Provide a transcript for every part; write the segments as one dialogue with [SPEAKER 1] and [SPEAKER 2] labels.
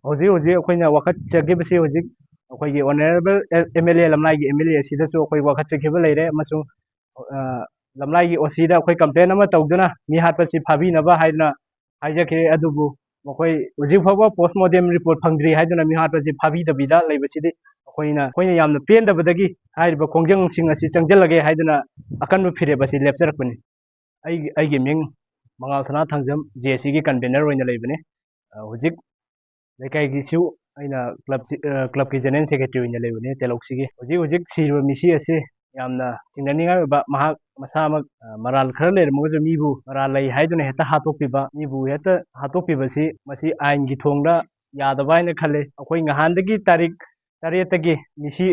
[SPEAKER 1] ꯍꯧꯖꯤꯛ ꯍꯧꯖꯤꯛ ꯑꯩꯈꯣꯏꯅ ꯋꯥꯀꯠꯆꯈꯤꯕꯁꯤ ꯍꯧꯖꯤꯛ ꯑꯩꯈꯣꯏꯒꯤ ꯑꯣꯅꯔꯦꯕꯜ ꯑꯦꯝ.ꯑꯦꯜ.ꯑꯦ ꯂꯝꯂꯥꯏꯒꯤ ꯑꯦꯝ.ꯑꯦꯜ.ꯑꯦ ꯑꯁꯤꯗꯁꯨ ꯑꯩꯈꯣꯏ ꯋꯥꯀꯠꯆꯈꯤꯕ ꯂꯩꯔꯦ ꯑꯃꯁꯨꯡ ꯂꯝꯂꯥꯏꯒꯤ ꯑꯣ.ꯁꯤꯗ ꯑꯩꯈꯣꯏ ꯀꯝꯄ꯭ꯂꯦꯟ ꯑꯃ ꯇꯧꯗꯨꯅ ꯃꯤ ꯍꯥꯠꯄꯁꯤ ꯐꯥꯕꯤꯅꯕ ꯍꯥꯏꯗꯅ ꯍꯥꯏꯖꯈꯤ ꯑꯗꯨꯕꯨ ꯃꯈꯣꯏ ꯍꯧꯖꯤꯛ ꯐꯥꯎꯕ ꯄꯣꯁꯃꯣꯔꯇꯦꯝ ꯔꯤꯄꯣꯔꯠ ꯐꯪꯗ꯭ꯔꯤ ꯍꯥꯏꯗꯨꯅ ꯃꯤ ꯍꯥꯠꯄꯁꯤ ꯐꯥꯕꯤꯗꯕꯤꯗ ꯂꯩꯕꯁꯤꯗꯤ ꯑꯩꯈꯣꯏꯅ ꯌꯥꯝꯅ ꯄꯦꯟꯗꯕꯗꯒꯤ ꯍꯥꯏꯔꯤꯕ ꯈꯣꯡꯖꯪꯁꯤꯡ ꯑꯁꯤ ꯆꯪꯁꯤꯜꯂꯒꯦ ꯍꯥꯏꯗꯨꯅ ꯑꯀꯟꯕ ꯐꯤꯔꯦꯞ ꯑꯁꯤ ꯂꯦꯞꯆꯔꯛꯄꯅꯤ꯫ ꯑꯩꯒꯤ ꯃꯤꯡ ꯃꯉꯥꯜ ꯁꯅꯥ ꯊꯥꯡꯖꯝ ꯖꯦ.ꯁꯤꯒꯤ ꯀꯟꯚꯦꯅꯔ ꯑꯣꯏꯅ ꯂꯩꯕꯅꯤ꯫ ꯍꯧꯖꯤꯛ ꯂꯩꯀꯥꯏꯒꯤꯁꯨ ꯑꯩꯅ ꯀ꯭ꯂꯕꯀꯤ ꯖꯦꯅꯔꯦꯜ ꯁꯦꯀ꯭ꯔꯦꯇꯔꯤ ꯑꯣꯏꯅ ꯂꯩꯕꯅꯤ ꯇꯦꯂꯧꯁꯤꯒꯤ꯫ ꯍꯧꯖꯤꯛ ꯁꯤꯔꯤꯕ ꯃꯤꯁꯤ ꯑꯁꯤ ꯌꯥꯝꯅ ꯆꯤꯡꯅꯅꯤꯡꯉꯥꯏ ꯑꯣꯏꯕ ꯃꯍꯥꯛ ꯃꯁꯥꯃꯛ ꯃꯔꯥꯜ ꯈꯔ ꯂꯩꯔꯝꯃꯒꯁꯨ ꯃꯤꯕꯨ ꯃꯔꯥꯜ ꯂꯩ ꯍꯥꯏꯗꯨꯅ ꯍꯦꯛꯇ ꯍꯥꯠꯇꯣꯛꯄꯤꯕ, ꯃꯤꯕꯨ ꯍꯦꯛꯇ ꯍꯥꯠꯇꯣꯛꯄꯤꯕꯁꯤ ꯃꯁꯤ ꯑꯥꯏꯟꯒꯤ ꯊꯣꯡꯗ ꯌꯥꯗꯕ ꯍꯥꯏꯅ ꯈꯜꯂꯤ꯫ ꯑꯩꯈꯣꯏ ꯅꯍꯥꯟꯗꯒꯤ ꯇꯥꯔꯤꯛ 8ꯇꯒꯤ ꯃꯤꯁꯤ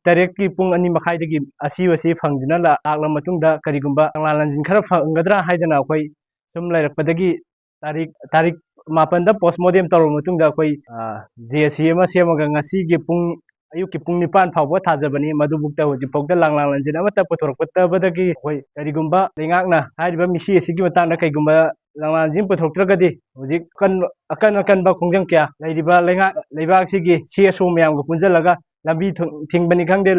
[SPEAKER 1] ꯇꯔꯦꯠꯀꯤ ꯄꯨꯡ 2:30ꯗꯒꯤ ꯑꯁꯤꯕꯁꯤ ꯐꯪꯗꯨꯅ ꯂꯥꯛꯂ ꯃꯇꯨꯡꯗ ꯀꯔꯤꯒꯨꯝꯕ ꯂꯥꯡꯂꯥꯟ ꯂꯥꯟꯖꯤꯟ ꯈꯔ ꯐꯪꯒꯗ꯭ꯔꯥ ꯍꯥꯏꯗꯅ ꯑꯩꯈꯣꯏ ꯁꯨꯝ ꯂꯩꯔꯛꯄꯗꯒꯤ ꯇꯥꯔꯤꯛ 7ꯗ ꯄꯣꯁꯃꯣꯔꯇꯦꯝ ꯇꯧꯔꯕ ꯃꯇꯨꯡꯗ ꯑꯩꯈꯣꯏ ꯖꯦ.ꯁꯤ ꯑꯃ ꯁꯦꯝꯃꯒ ꯉꯁꯤꯒꯤ ꯑꯌꯨꯛꯀꯤ ꯄꯨꯡ 9 ꯐꯥꯎꯕ ꯊꯥꯖꯕꯅꯤ꯫ ꯃꯗꯨꯕꯨꯛꯇ ꯍꯧꯖꯤꯛꯐꯥꯎꯗ ꯂꯥꯡꯂꯥꯟ ꯂꯥꯟꯖꯤꯟ ꯑꯃꯠꯇ ꯄꯨꯊꯣꯔꯛꯇꯕꯗꯒꯤ ꯑꯩꯈꯣꯏ ꯀꯔꯤꯒꯨꯝꯕ ꯂꯩꯉꯥꯛꯅ ꯍꯥꯏꯔꯤꯕ ꯃꯤꯁꯤ ꯑꯁꯤꯒꯤ ꯃꯇꯥꯡꯗ ꯀꯩꯒꯨꯝꯕ ꯂꯥꯡꯂꯥꯟ ꯂꯥꯟꯖꯤꯟ ꯄꯨꯊꯣꯛꯇ꯭ꯔꯒꯗꯤ ꯍꯧꯖꯤꯛ ꯑꯀꯟꯕ ꯈꯣꯡꯖꯪ ꯀꯌꯥ ꯂꯩꯔꯤꯕ ꯂꯩꯕꯥꯛꯁꯤꯒꯤ CSO ꯃꯌꯥꯝꯒ ꯄꯨꯟꯁꯤꯜꯂꯒ ꯂꯝꯕꯤ ꯊꯤꯡꯕꯅꯤ ꯈꯪꯗꯦ,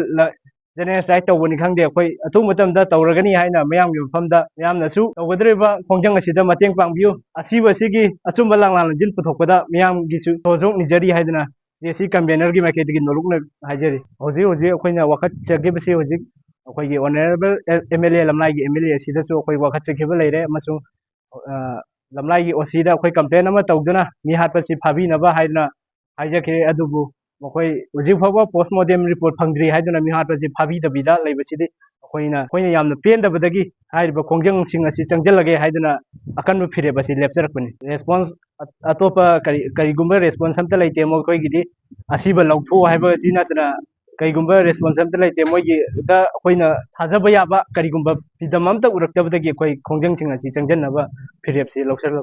[SPEAKER 1] ꯖꯦꯅꯔꯦꯜ ꯁꯇ꯭ꯔꯥꯏꯛ ꯇꯧꯕꯅꯤ ꯈꯪꯗꯦ, ꯑꯩꯈꯣꯏ ꯑꯊꯨꯕ ꯃꯇꯝꯗ ꯇꯧꯔꯒꯅꯤ ꯍꯥꯏꯅ ꯃꯌꯥꯝꯒꯤ ꯃꯐꯝꯗ ꯃꯌꯥꯝꯅꯁꯨ ꯇꯧꯒꯗꯧꯔꯤꯕ ꯈꯣꯡꯖꯪ ꯑꯁꯤꯗ ꯃꯇꯦꯡ ꯄꯥꯡꯕꯤꯌꯨ, ꯑꯁꯤꯕꯁꯤꯒꯤ ꯑꯆꯨꯝꯕ ꯂꯥꯡꯂꯥꯟ ꯂꯥꯟꯖꯤꯟ ꯄꯨꯊꯣꯛꯄꯗ ꯃꯤꯌꯥꯝꯒꯤꯁꯨ ꯁꯍꯣꯖꯣꯛ ꯅꯤꯖꯔꯤ ꯍꯥꯏꯗꯅ ꯖꯦ.ꯁꯤ ꯀꯟꯚꯦꯅꯔꯒꯤ ꯃꯥꯏꯀꯩꯗꯒꯤ ꯅꯣꯂꯨꯛꯅ ꯍꯥꯏꯖꯔꯤ꯫ ꯍꯧꯖꯤꯛ ꯑꯩꯈꯣꯏꯅ ꯋꯥꯀꯠꯆꯈꯤꯕꯁꯤ ꯍꯧꯖꯤꯛ ꯑꯩꯈꯣꯏꯒꯤ ꯑꯣꯅꯔꯦꯕꯜ ꯑꯦꯝ.ꯑꯦꯜ.ꯑꯦ ꯂꯝꯂꯥꯏꯒꯤ ꯑꯦꯝ.ꯑꯦꯜ.ꯑꯦ ꯑꯁꯤꯗꯁꯨ ꯑꯩꯈꯣꯏ ꯋꯥꯀꯠꯆꯈꯤꯕ ꯂꯩꯔꯦ ꯑꯃꯁꯨꯡ ꯂꯝꯂꯥꯏꯒꯤ ꯑꯣ.ꯁꯤꯗ ꯑꯩꯈꯣꯏ ꯀꯝꯄ꯭ꯂꯦꯟ ꯑꯃ ꯇꯧꯗꯨꯅ ꯃꯤ ꯍꯥꯠꯄꯁꯤ ꯐꯥꯕꯤꯅꯕ ꯍꯥꯏꯗꯅ ꯍꯥꯏꯖꯈꯤ ꯑꯗꯨꯕꯨ ꯃꯈꯣꯏ ꯍꯧꯖꯤꯛ ꯐꯥꯎꯕ ꯄꯣꯁꯃꯣꯔꯇꯦꯝ ꯔꯤꯄꯣꯔꯠ ꯐꯪꯗ꯭ꯔꯤ ꯍꯥꯏꯗꯨꯅ ꯃꯤ ꯍꯥꯠꯄꯁꯤ ꯐꯥꯕꯤꯗꯕꯤꯗ ꯂꯩꯕꯁꯤꯗꯤ ꯑꯩꯈꯣꯏꯅ ꯌꯥꯝꯅ ꯄꯦꯟꯗꯕꯗꯒꯤ ꯍꯥꯏꯔꯤꯕ ꯈꯣꯡꯖꯪꯁꯤꯡ ꯑꯁꯤ ꯆꯪꯁꯤꯜꯂꯒꯦ ꯍꯥꯏꯗꯨꯅ ꯑꯀꯟꯕ ꯐꯤꯔꯦꯞ ꯑꯁꯤ ꯂꯦꯞꯆꯔꯛꯄꯅꯤ꯫ ꯔꯦꯁꯄꯣꯟꯁ ꯑꯇꯣꯞꯄ ꯀꯔꯤꯒꯨꯝꯕ ꯔꯦꯁꯄꯣꯟꯁ ꯑꯝꯇ ꯂꯩꯇꯦ ꯃꯈꯣꯏꯒꯤꯗꯤ, ꯑꯁꯤꯕ ꯂꯧꯊꯣꯛꯑꯣ ꯍꯥꯏꯕꯁꯤ ꯅꯠꯇꯅ ꯀꯩꯒꯨꯝꯕ ꯔꯦꯁꯄꯣꯟꯁ ꯑꯝꯇ ꯂꯩꯇꯦ꯫ ꯃꯣꯏꯒꯤꯗ ꯑꯩꯈꯣꯏꯅ ꯊꯥꯖꯕ ꯌꯥꯕ ꯀꯔꯤꯒꯨꯝꯕ ꯐꯤꯗꯝ ꯑꯝꯇ ꯎꯔꯛꯇꯕꯗꯒꯤ ꯑꯩꯈꯣꯏ ꯈꯣꯡꯖꯪꯁꯤꯡ ꯑꯁꯤ ꯆꯪꯁꯤꯟꯅꯕ ꯐꯤꯔꯦꯞꯁꯤ ꯂꯧꯁꯤꯜꯂꯛꯄ